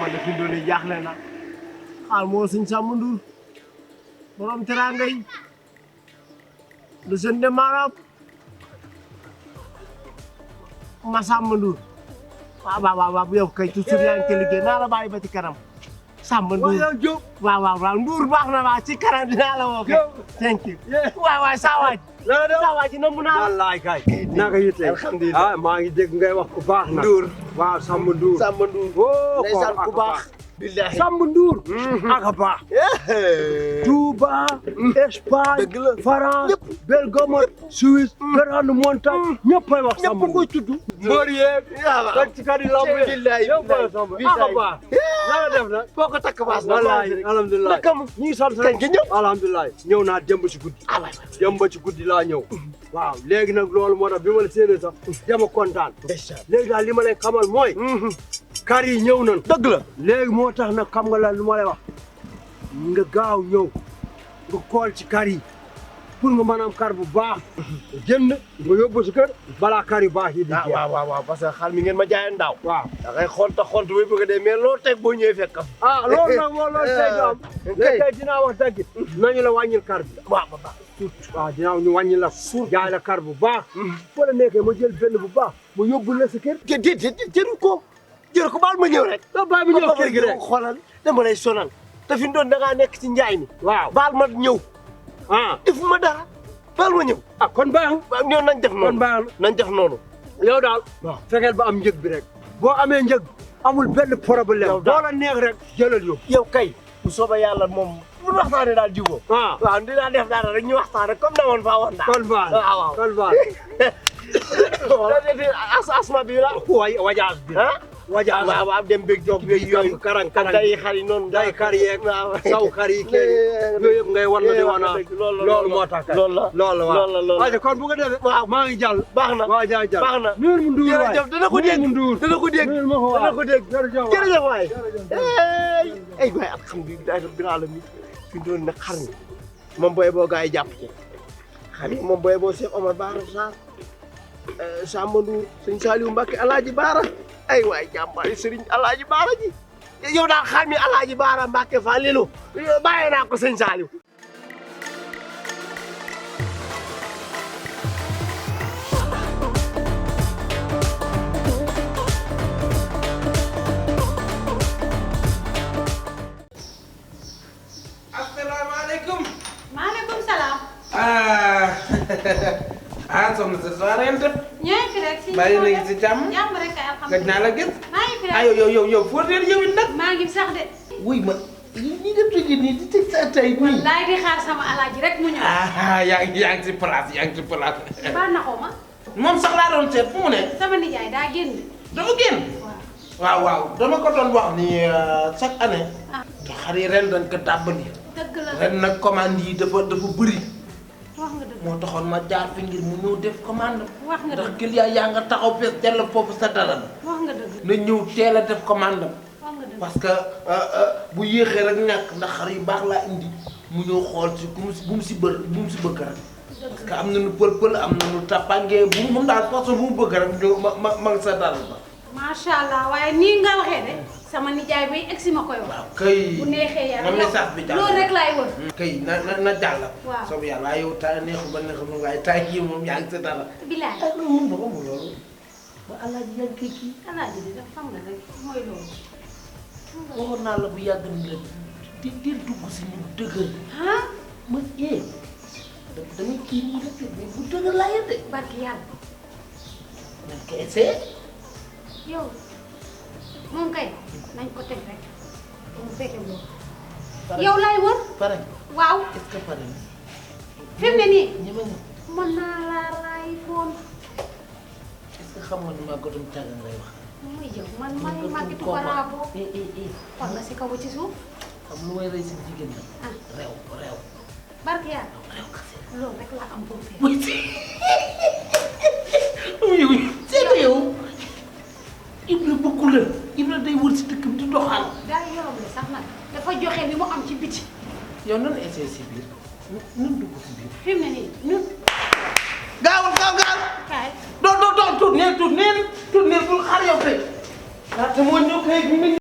man de fi mu doon jaaxle na xaal moo suñ Samba Ndour borom teranga yi le jeune de maanaam ma Samba Ndour waaw yow kay toujours yaa ngi koy liggéey naa la bàyyi ba ci kanam Samba Ndour waaw Ndour baax na waa ci kanam dinaa la woo kay thank you waay saa waaj na mu naa wallaay kay naka yitte alhamdulilah maa ngi dégg ngay wax ku baax na Ndour waaw Samba Ndour oh ndeysaan ku baax billahi Samba Ndour ak a baax Touba Espagne France Belgique Suisse grande montagne ñëppay wax Samba Ndour tudd mbër yeeg kan ci kadi lamb billahi ak a baax naka def na foo ko takk baas na wallaay alhamdulilah ñi ngi sant rek alhamdulilah ñëw naa démb ci guddi démb ci guddi laa ñëw waaw léegi nag loolu moo tax bi ma la séenee sax dama kontaan léegi daal li ma lay xamal mooy kar yi ñëw nañ dëgg la léegi moo tax nag xam nga la lu ma lay wax nga gaaw ñëw nga xool ci kar yi pour nga mën a am kar bu baax jënd nga yóbbu si kër balaa kar yu baax yi di jeex waaw parce que xal mi ngeen ma jaayee ndaaw waaw da ngay xool te xool te muy bëgg a dee mais loo teg boo ñëwee fekk loolu nag moo loolu tey du am léegi tey dinaa wax dëgg nañu la wàññil kar bi waaw dinaa ñu wàññi la jaay la kar bu baax foo la nekkee ma jël benn bu baax mu yóbbu la si kër jëru ko baal ma ñëw rek baal ma ñëw kër gi rek xoolal dama lay sonal te fi mu doon da ngaa nekk ci njaay mi waaw baal ma ñëw defuma dara baal ma ñëw kon baax na ñëw nañ def noonu kon baax na nañ def noonu yow daal fexeel ba am njëg bi rek boo amee njëg amul benn problème boo la neex rek jëlal yow kay bu soobee yàlla moom bu waxtaanee daal jiwoo waaw dinaa def dara rek ñu waxtaan rek comme dawoon faa woon daal kon baax waaw kon baax asma bi la wajaas bi wajaas waaw dem bëgg jox bi yooyu karang day xar yi noonu day kar yeeg saw kar yi kii yooyu yëpp ngay wan na di wana loolu moo tax kay loolu waaw aja kon bu ko defee waaw maa ngi jàll baax na waaw jàll baax na nuur mu nduur waay jërëjëf dana ko dégg dana ko dégg dana ko dégg jërëjëf waay ay waay alhamdulilah rabbil alamin fi doon nag xar mi moom booy boo gaa yi jàpp ci xar yi moom booy boo Cheikh Omar Bara Sarr Samba Ndour sëñ Saliou Mbacké Alaaji Baara ay waay jàmbaari sëriñ Alaaji Baara ji yow daal xar mi Alaaji Baara Mbacké fa lilu bàyyi naa ko sëñ Saliou asalaamaaleykum. maaleykum salaam. soxna sa soirée def. ñooy fi rek si bàyyi nañu si jàmm. jàmm rek kay alhamdulilah. gëj naa la gis. maa ngi fi rek yow foo dee yow it nag. maa ngi sax de. wuy ma ñi nga jógee nii di teg sa tey nii. wallaay di xaar sama alaaji rek mu ñëw. yaa ngi si place yaa ngi si place. ba naxoo ma. moom sax laa doon seet fu mu ne. sama nijaay daa génn. dafa génn. waaw dama ko doon wax ni chaque année. te xar yi ren dañ ko tàmbali. dëgg la ren nag commande yi dafa bëri. wax nga dëgg moo taxoon ma jaar fi ngir mu ñëw def commande. wax nga dëgg ndax client yaa nga taxaw fees dell foofu sa dalal. wax nga dëgg na ñëw teel a def commande am. wax nga dëgg parce que bu yéexee rek ñàkk ndax xar yu baax laa indi mu ñëw xool si bu mu si bëgg rek. parce que am nañu pël am nañu tàppangee bu moom daal façon bu mu bëgg rek ñu ma nga sa dalal ba. macha allah waaye nii nga waxee de sama nijaay bay egsi ma koy wax. waaw kay bu neexee yàlla na message bi jàll loolu rek laay wër. kay na jàll. waaw soobu yàlla waaye yow taa neexul ba neexul waaye taa kii moom yaa ngi sa dalal. bilaay ah non moom dafa mu loolu. ba alaaji yaa ngi kii. alaaji de dafa xam nga rek mooy loolu. waxoon naa la bu yàgg ni la di dugg si ñu dëgër. ah man damay kii nii rek mais bu dëgër laa yëg de. barki yàlla. nañ ko essayé. yow moom kay nañ ko teg rek mu fekke loolu. yow laay wër. pare waaw est-ce que pare na. fi mu ne nii. ñeme nga. mën naa laa raay foon. est-ce que xam nga ni maa ko doon tàggat ngay wax. muy yow man màggitu ko raaboo. xool nga si kaw ci suuf. xam lu may rey si jigéen ñi. ah réew. barki yàlla. réew kese. loolu rek laa am pour faire. yow Ibra bëggu la Ibra day wër si dëkk bi di doxal. daa yorom la sax nag dafa joxe li mu am ci biti. yow nan essayé si biir nan dugg si biir. fi mu ne nii ñun. gaawal. kaay. tuut neel bul xaar yow kay. waaw te moo ñëw kay